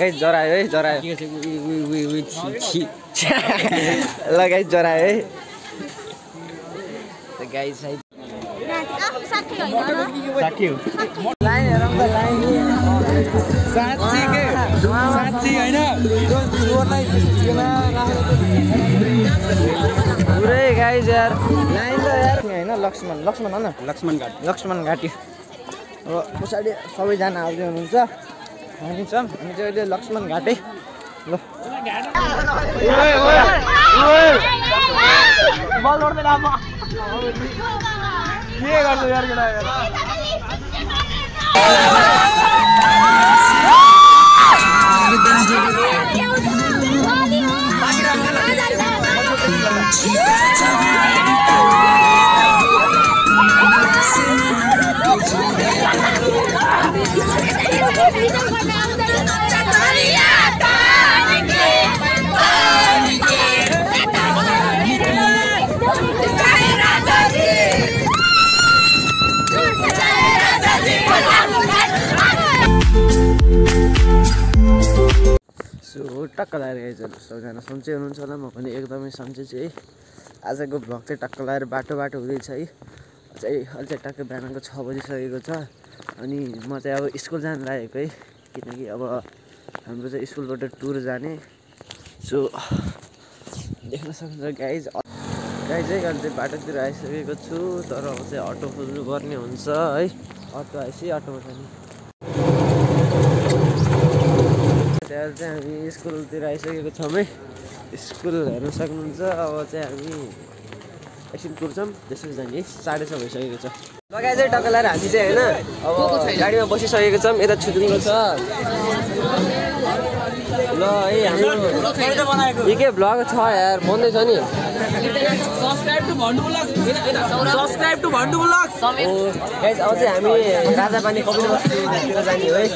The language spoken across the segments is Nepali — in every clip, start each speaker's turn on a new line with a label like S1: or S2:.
S1: गाइस जरायो है जरायो ल गाइस जरायो है त गाइस है साथी हो लाइन हेरौँ त लाइन साथी हैन पुरै गाइस यार लाइन त यार हैन लक्ष्मण हो न लक्ष्मण घाटी अब पछाडि सबैजना आउँदै हुनुहुन्छ हामी चाहिँ अहिले लक्ष्मण घाटै ल बल उड्दैन अब के गर्नु यार केटा यार सो टक्क लगाएर गाइजहरू सबैजना सन्चै हुनुहुन्छ होला म पनि एकदमै सन्चै छु है आजको भ्लग चाहिँ टक्क लगाएर बाटो हुँदैछ है अहिले चाहिँ टक्क बिहानको 6 बजिसकेको छ अनि म चाहिँ अब स्कुल जान लागेको है किनकि अब हाम्रो चाहिँ स्कुलबाट टुर जाने सो देख्न सक्नुहुन्छ गाइज है अहिले चाहिँ बाटोतिर आइसकेको छु तर अब चाहिँ अटो खोज्नु पर्ने हुन्छ है अटो आएपछि अटोमा जाने त्यहाँ चाहिँ हामी स्कुलतिर आइसकेको छौँ है स्कुल हेर्न सक्नुहुन्छ अब चाहिँ हामी एकछिन कुर्छौँ त्यसपछि जाने है 6:30 भइसकेको छ लगाइ चाहिँ टक्क लगाएर हामी चाहिँ होइन अब गाडीमा बसिसकेको छौँ यता छुट्टिएको छ ल है हाम्रो के भ्लग छ यार बन्दैछ नि सब्स्क्राइब टु भन्डु ब्लग गाइस अब चाहिँ हामी राजापानी कपिल बस्तीतिर जाने हो है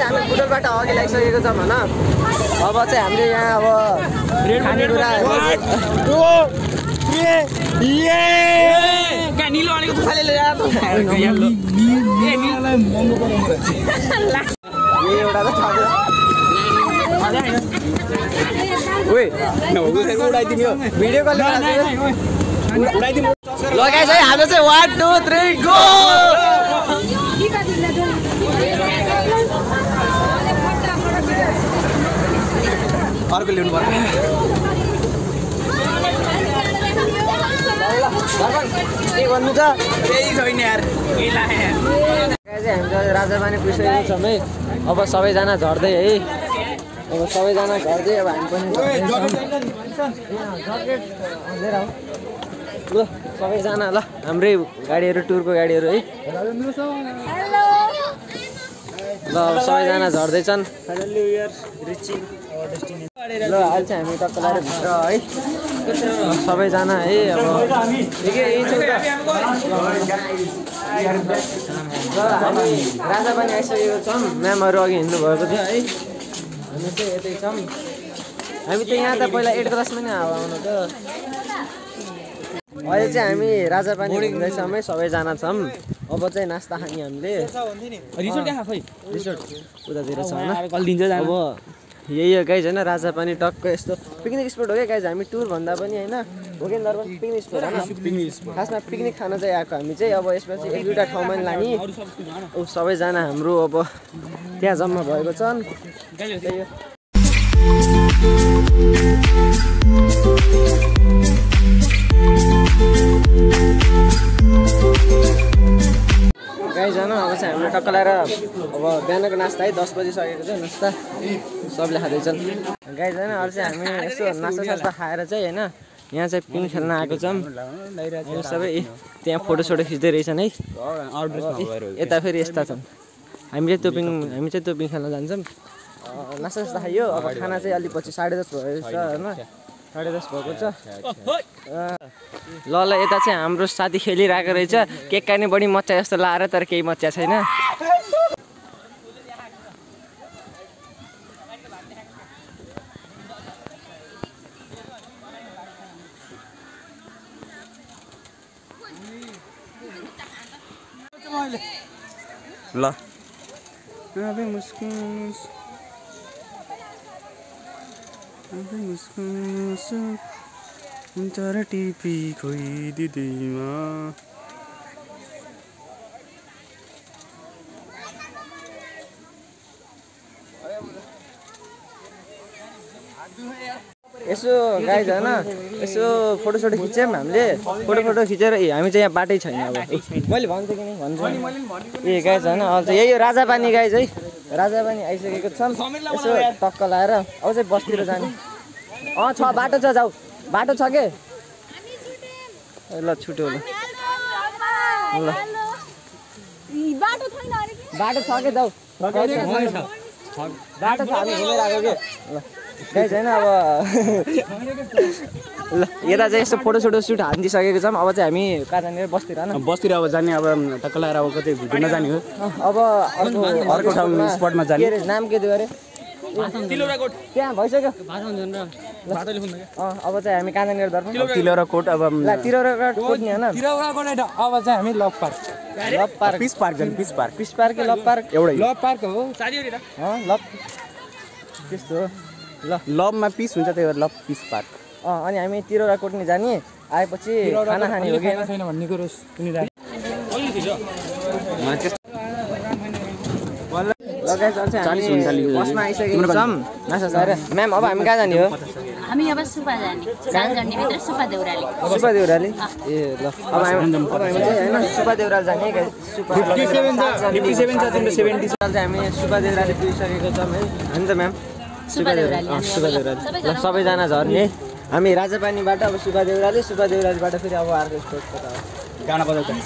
S1: हामी बुटोलबाट अघि लागिसकेको छौँ होइन अब चाहिँ हामीले यहाँ अब खानेकुरा भिडियो कल लगाइ चाहिँ हाम्रो चाहिँ 1 2 3 गो अर्को ल्याउनु पर्छ के भन्नु छ केही छैन यार हामी राजापानी पुगिसकेको छौँ है अब सबैजना झर्दै है अब सबैजना झर्दै अब हामी पनि ल सबैजना ल हाम्रै गाडीहरू टुरको गाडीहरू है ल अब सबैजना झर्दैछन् ल अहिले चाहिँ हामी टक्क लगाएर भित्र है सबैजना है अब ल हामी राजापानी आइसकेको छौँ म्यामहरू अघि हिँड्नु भएको थियो है हामी चाहिँ यतै छौँ हामी त यहाँ त पहिला 8 क्लासमा नै आउनु त अहिले चाहिँ हामी राजापानी घुम्दैछौँ है सबैजना छौँ अब चाहिँ नास्ता खाने हामीले रिसोर्ट उतातिर छ होइन अब यही हो गाइज होइन राजापानी टक्क यस्तो पिकनिक स्पोट हो क्या गाइज हामी टुर भन्दा पनि होइन हो कि दरबार पिकनिक स्पोट होइन खासमा पिकनिक खान चाहिँ आएको हामी चाहिँ अब यसपछि 1-2 ठाउँमा नि लाने सबैजना हाम्रो अब त्यहाँ जम्मा भएको छन् गाइज होइन अब चाहिँ हामीले टक्क लगाएर अब बिहानको नास्ता है 10 बजी सकेको छ नास्ता सबले खाँदैछन् गाइज होइन अरू चाहिँ हामी यसो नास्ता खाएर चाहिँ होइन यहाँ चाहिँ पिङ खेल्न आएको छौँ सबै त्यहाँ फोटोसोटो खिच्दै रहेछन् है यता फेरि यस्ता छन् हामी चाहिँ त्यो पिङ खेल्न जान्छौँ नास्ता खाइयो अब खाना चाहिँ अलि पछि 10:30 भएछ होइन 10:30 भएको छ ल यता चाहिँ हाम्रो साथी खेलिरहेको रहेछ केक काट्ने बढी मजा जस्तो लाएर तर केही मजा छैन ल तर टिपी खोइदिँदैमा यसो गाइज होइन यसो फोटोसोटो खिच्यौँ हामीले फोटो खिचेर हामी चाहिँ यहाँ बाटै छैन अब मैले भन्छु कि नै भन्छु ए गाइज होइन अझ यही हो राजापानी गाइज है राजापानी आइसकेको छौँ यसो टक्क लाएर अब चाहिँ बसतिर जाने छ बाटो छ जाऊ बाटो छ के ल छुट्यो ल बाटो छ के जाऊ बाटो छ हामी घुमेर आएको के ल गाइज होइन अब ल यता चाहिँ यस्तो फोटोसोटो सुट हानिदिइसकेको छौँ अब चाहिँ हामी कहाँ जाने बसतिर होइन
S2: बसतिर अब जाने अब टक्क लगाएर अब कतै घुम्न जाने हो
S1: अब
S2: अर्को ठाउँ स्पटमा जाने
S1: नाम के दियो अरे त्यहाँ भइसक्यो अब चाहिँ हामी कहाँ जाने दर्पण
S2: तिलौरा कोट अब
S1: तिलौरा कोट नि होइन
S2: अब चाहिँ हामी लभ पार्क पिस पार्क जाने पिस पार्क
S1: कि लभ पार्क
S2: एउटै
S1: लभ पार्क हो लभ त्यस्तो हो ल
S2: लभमा पिस हुन्छ त्यही भएर लभ पिस पार्क
S1: अनि हामी तिरौरा कोट नि जाने आएपछि खाना खाने हो कि
S2: छैन भन्ने कुरो सुनिरहेको
S1: ल गाइस अनि हामी बसमा आइसकेको छौँ माछा सर म्याम अब हामी कहाँ जाने हो
S3: हामी अब सुपा जाने चार जाने भित्र सुपा देउराली
S1: सुपा देउराली ए ल अब हामी चाहिँ हैन सुपा देउराली जाने गाइस सुपा
S2: 57 छ तिम्रो 70
S1: चाहिँ हामी सुपा देउराली पुगिसकेको छौँ है हैन त म्याम सुपा देउराली ल सबैजना झर्ने हामी राजापानीबाट अब सुपा देउरालीबाट फेरि अब अर्को स्पोर्ट
S2: गाना बजाउँछ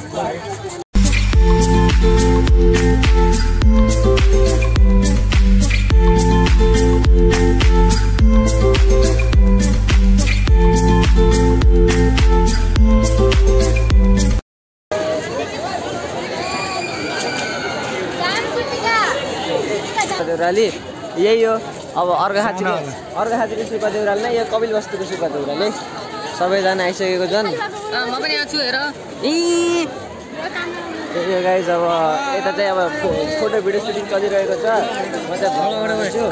S1: देउराली यही हो अब अर्घाखाँचीको सुपा देउराली नै यो कपिल बस्तीको सुपा देउराली सबैजना आइसकेको छन्
S3: म पनि यहाँ छु हेर
S1: यो गाइस अब यता चाहिँ अब फोटो भिडियो सुटिङ चलिरहेको छ म चाहिँ भ्लगबाट छु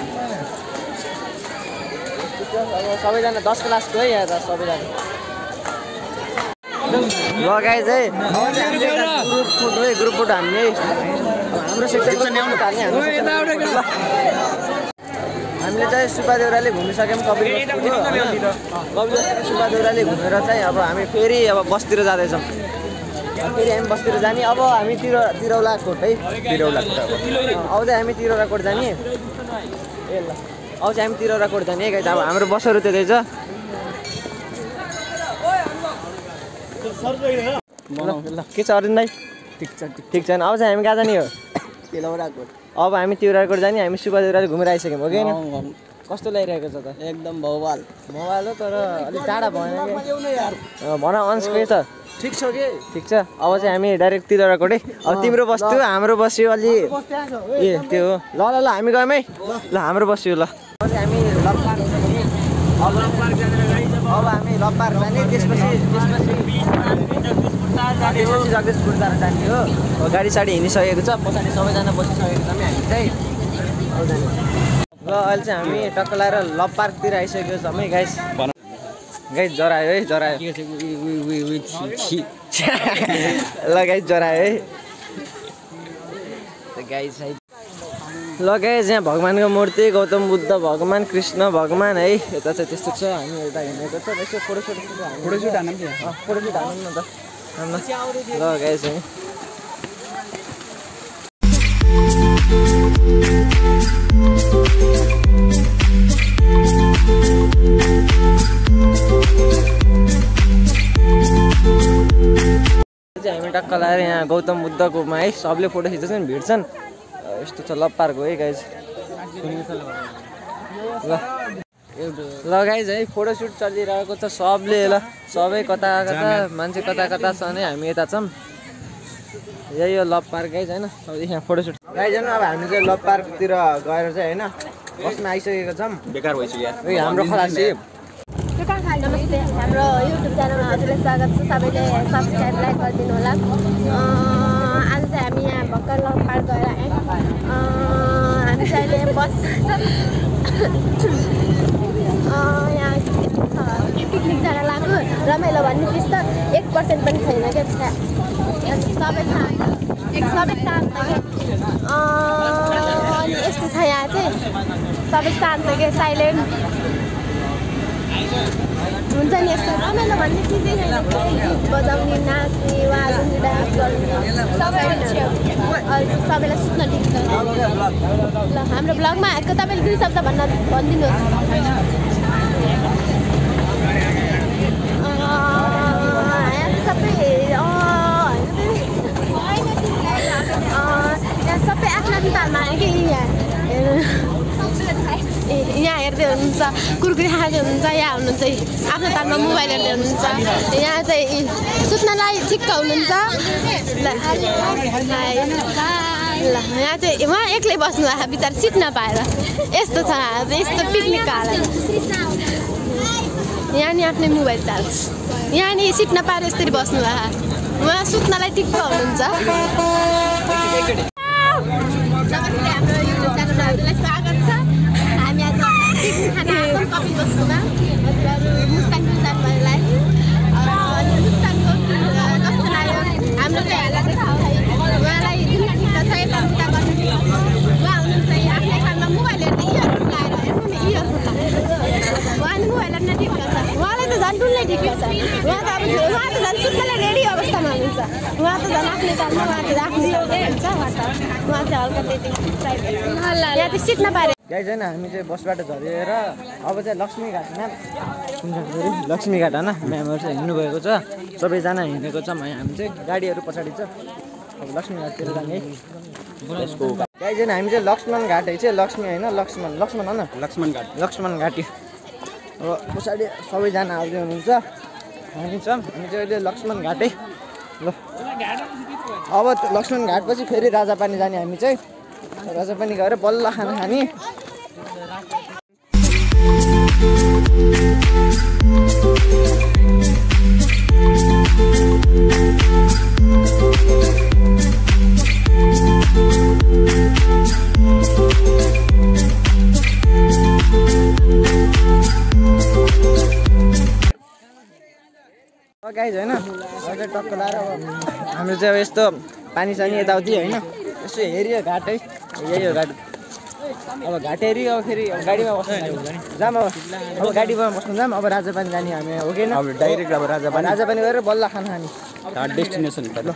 S1: अब सबैजना 10 क्लासको है यहाँ त सबैजना ल गाइस है ग्रुप फोटो हान्ने हाम्रो सेक्सनको हामीले चाहिँ सुपा देउराली घुमिसक्यौँ कपिल बस्तीको सुपा देउराली घुमेर चाहिँ अब हामी फेरि अब बसतिर जाँदैछौँ फेरि हामी बसतिर जाने अब हामी तिरौला कोट है अब चाहिँ हामी तिरौला कोट जाने ए ल अब चाहिँ हामी तिरौला कोट जाने है अब हाम्रो बसहरू त्यतै छ ल के छ अरुण दाइ ठिक छ अब चाहिँ हामी कहाँ जाने हो अब हामी तिरौला कोट जाने हामी सुपा देउराली घुमेर आइसक्यौँ हो कि होइन कस्तो लागिरहेको छ त
S2: एकदम भौवाल
S1: हो तर अलिक टाढा भएन भन अंश के छ ठिक छ कि ठिक छ अब चाहिँ हामी डाइरेक्ट तिरौला कोटै अब तिम्रो बस्थ्यो हाम्रो बस्यो अलि ए त्यो हो ल ल ल हामी गयौँ है ल हाम्रो बस्यो ल अब चाहिँ हामी अब हामी लप्पार्क जाने त्यसपछि जगदीशपुर जाने हो गाडी साडी हिँडिसकेको छ पछाडि सबैजना बसिसकेको छ हामी चाहिँ ल अहिले चाहिँ हामी टक्क लगाएर लप्पार्कतिर आइसकेको छौँ है गाइस जरायो है जरायो ल गाइस जरायो है गाइस है ल गाइस यहाँ भगवान्को मूर्ति गौतम बुद्ध भगवान् कृष्ण भगवान् है यता चाहिँ त्यस्तो छ हामी यता हिँडेको छ यसो फोटोसुट हानौँ न त ल गाइस है हामी टक्क लगाएर यहाँ गौतम बुद्धकोमा है सबले फोटो खिच्छन् भिड्छन् यस्तो छ लप्पार्क हो है गाइज ल गाइज है फोटोसुट चलिरहेको छ सबले ल सबै कता मान्छे कता छन् है हामी यता छौँ यही हो लप्पार्क गाइज होइन यहाँ फोटोसुट गाइज होइन अब हामी चाहिँ लप्पार्कतिर गएर चाहिँ होइन बसमा आइसकेको छौँ
S2: बेकार भइसक्यो
S1: हाम्रो खलासी
S4: नमस्ते हाम्रो युट्युब च्यानलमा हजुरलाई स्वागत छ सबैले सब्सक्राइब लाइक गरिदिनु होला आज चाहिँ हामी यहाँ भर्खर लप्पार्क गएर आयौँ हामी चाहिँ अहिले बस यहाँ पिकनिक जान लाग्यो रमाइलो भन्ने चिज त 1% पनि छैन क्या सबै शान्त अनि यस्तो छ यहाँ चाहिँ सबै शान्त के साइलेन्ट हुन्छ नि यस्तो रमाइलो भन्ने चिजै छैन गीत बजाउने नाच्ने वाजनी डान्स गर्ने सबैलाई सुत्न दिन्छ ल हाम्रो ब्लगमा आएको तपाईँले 2 शब्द भनिदिनुहोस् सबै यहाँ सबै आफ्नो आफ्नो तालमा आयो कि यहाँ हेर्दै हुनुहुन्छ कुरकुरी खाँदै हुनुहुन्छ यहाँ हुनुहुन्छ आफ्नो तालमा मोबाइल हेर्दै हुनुहुन्छ यहाँ चाहिँ सुत्नलाई ठिक्क हुनुहुन्छ ल यहाँ चाहिँ उहाँ एक्लै बस्नु भएको बिचरा सिट नपाएर यस्तो छ यस्तो पिकनिकको हालत यहाँ नि आफ्नै मोबाइल चाल्छ यहाँ नि सिट नपाएर यसरी बस्नु भएको उहाँ सुत्नलाई ठिक्क हुनुहुन्छ नमस्ते हाम्रो युट्युब च्यानलमा हजुरलाई स्वागत छ हामी आज पिकनिक खान आएको कपिल बस्तीमा हजुरहरू मुस्ताङ जानुभयोलाई अनि मुस्ताङको कस्तो लाग्यो हाम्रो चाहिँ उहाँलाई ठिक्क छ यता उता गर्नु उहाँ हुनुहुन्छ सिक्न पारे
S1: गाइज होइन हामी चाहिँ बसबाट झरेर अब चाहिँ लक्ष्मीघाट म्याम लक्ष्मीघाट होइन म्यामहरू चाहिँ हिँड्नुभएको छ सबैजना हिँडेको छ हामी चाहिँ गाडीहरू पछाडि छ अब लक्ष्मीघाटतिर जाने यसको गाइज होइन हामी चाहिँ लक्ष्मण घाट है चाहिँ लक्ष्मी होइन लक्ष्मण होइन लक्ष्मण घाटी अब पछाडि सबैजना आउँदै हुनुहुन्छ हामी चाहिँ अहिले लक्ष्मण घाटै ल अब लक्ष्मण घाटपछि फेरि राजापानी जाने हामी चाहिँ राजापानी गएर बल्ल खाना खाने गाइज होइन टक्क लाएर अब हाम्रो चाहिँ अब यस्तो पानी सानी यताउति होइन यसो हेऱ्यो घाट है यही हो घाट अब घाट हेऱ्यो अब फेरि गाडीमा बस्नु जाम अब गाडीमा बस्नु जाम अब राजापानी जाने हामी हो कि अब डाइरेक्ट अब राजापानी गएर बल्ल खाना खाने
S2: डेस्टिनेसन
S1: ल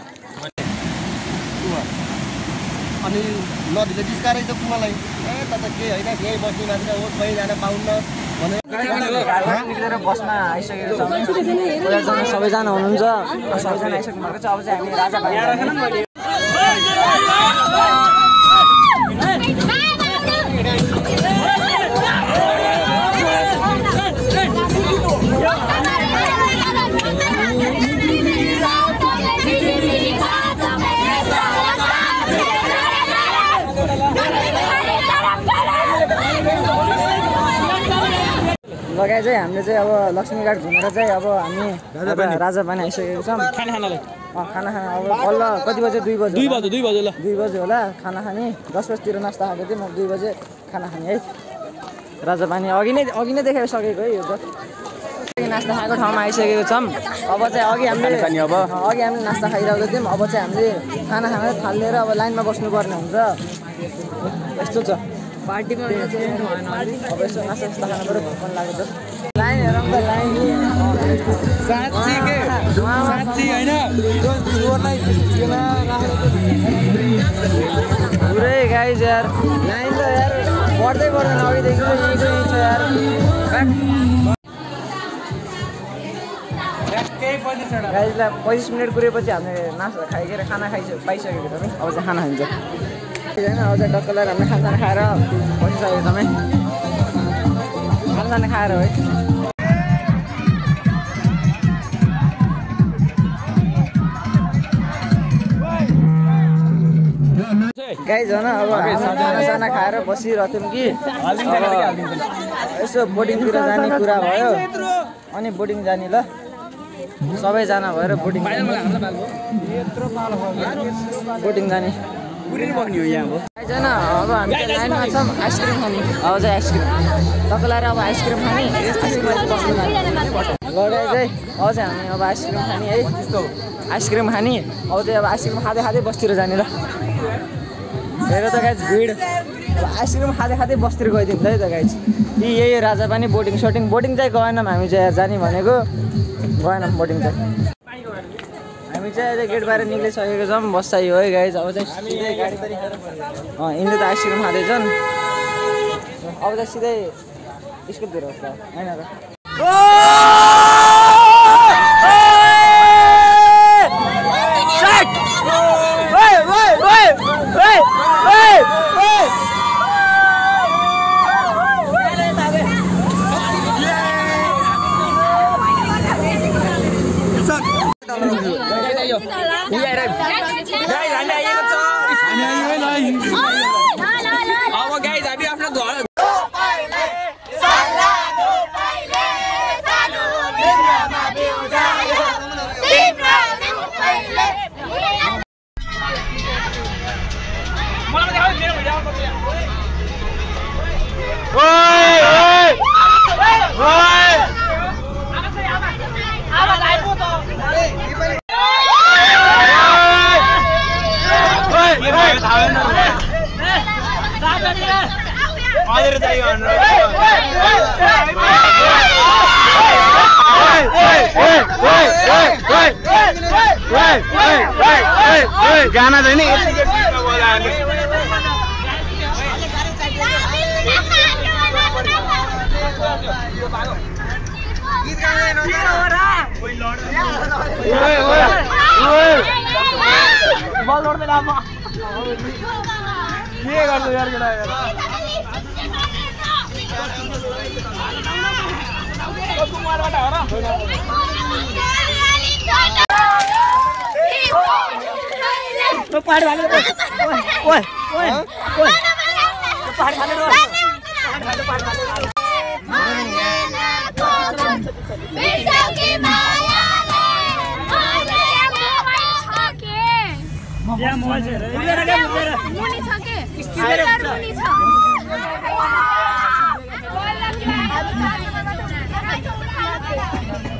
S5: अनि नदीले जिस्कारै त कुवालाई त के होइन यही बस्ने मान्छे हो कहीँ जान पाउन्न
S1: निक्लेर बसमा आइसकेको छ सबैजना हुनुहुन्छ सबैजना आइसक्नु भएको छ अब चाहिँ हामी राजापानी लगाए चाहिँ हामीले चाहिँ अब लक्ष्मीघाट घुमेर चाहिँ अब हामी राजापानी आइसकेको छौँ खाना खाना अब बल्ल कति बजे 2 बजे
S2: 2 बजे ल
S1: 2 बजे होला खाना खाने 10 बजीतिर नास्ता खाएको थिएँ म 2 बजे खाना खाने है राजापानी अघि नै देखाइसकेको है यो त नास्ता खाएको ठाउँमा आइसकेको छौँ अब चाहिँ अघि हामीले नास्ता खाइरहेको थियौँ अब चाहिँ हामीले खाना खाना थालेर अब लाइनमा बस्नुपर्ने हुन्छ यस्तो छ पार्टीमा अब यसो नास्ता खानु पऱ्यो भोक लागेको छ लाइन हेरौँ त लाइन पुरै गाइज यार लाइन त यार बढ्दै पर्दैन अघिदेखि यहीँ छ यार गाइजलाई 25 मिनट कुरेपछि हामीले नास्ता खाइसकेर खाना पाइसकेको छ नि अब चाहिँ खाना खान्छ होइन अब चाहिँ टक्क लगाएर हामीले खाना खाएर बसिसकेको एकदमै खाना खाएर है गाइज होइन अब खाना खाएर बसिरहेको थियौँ कि यसो बोटिङतिर जाने कुरा भयो अनि बोटिङ जाने ल सबैजना भएर बोटिङ जाने होइन अब हामी लाइनमा छौँ आइसक्रिम खाने अब चाहिँ आइसक्रिम टक्क लगाएर अब आइसक्रिम खाने बस्नु लगाइ चाहिँ अब चाहिँ हामी अब आइसक्रिम खाने है आइसक्रिम खाने अब चाहिँ अब आइसक्रिम खाँदै बसतिर जाने ल हेर त गाइज भिड अब आइसक्रिम खाँदै बसतिर गइदिन्छ है त गाइज यही राजापानी बोटिङ चाहिँ गएनौँ हामी चाहिँ जाने भनेको गएनौँ बोटिङ चाहिँ हामी चाहिँ अहिले गेट बाहिर निक्लिसकेको छौँ बस यो है गाइज अब चाहिँ सिधै गाडी यिनले त आइसक्रिम खाँदैछन् अब चाहिँ सिधै स्कुलतिर होइन र गाना छैन
S2: बल लड्दैन अब के गर्छु यार केटा यार कुमारबाट हो र पाड भाले ओए ओए ओए पाड भाले र या मोबाइल छ रे मुनी छ के स्टिकर मुनी छ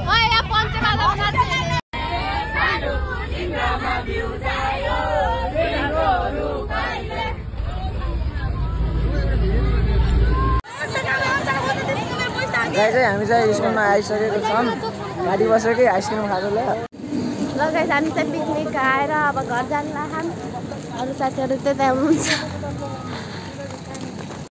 S2: ओए या पञ्चे बाजा बना सानो तिम्रामा बिउ जायो तिम्रो रुपैले
S1: गाइस हामी चाहिँ स्कुलमा आइसकेको छौँ गाडी बसेकै आइसक्रिम खाएको ल
S4: ल गाइस हामी चाहिँ पिकनिक आएर अब घर जान लाग्छौँ अरू साथीहरू त्यता हुनुहुन्छ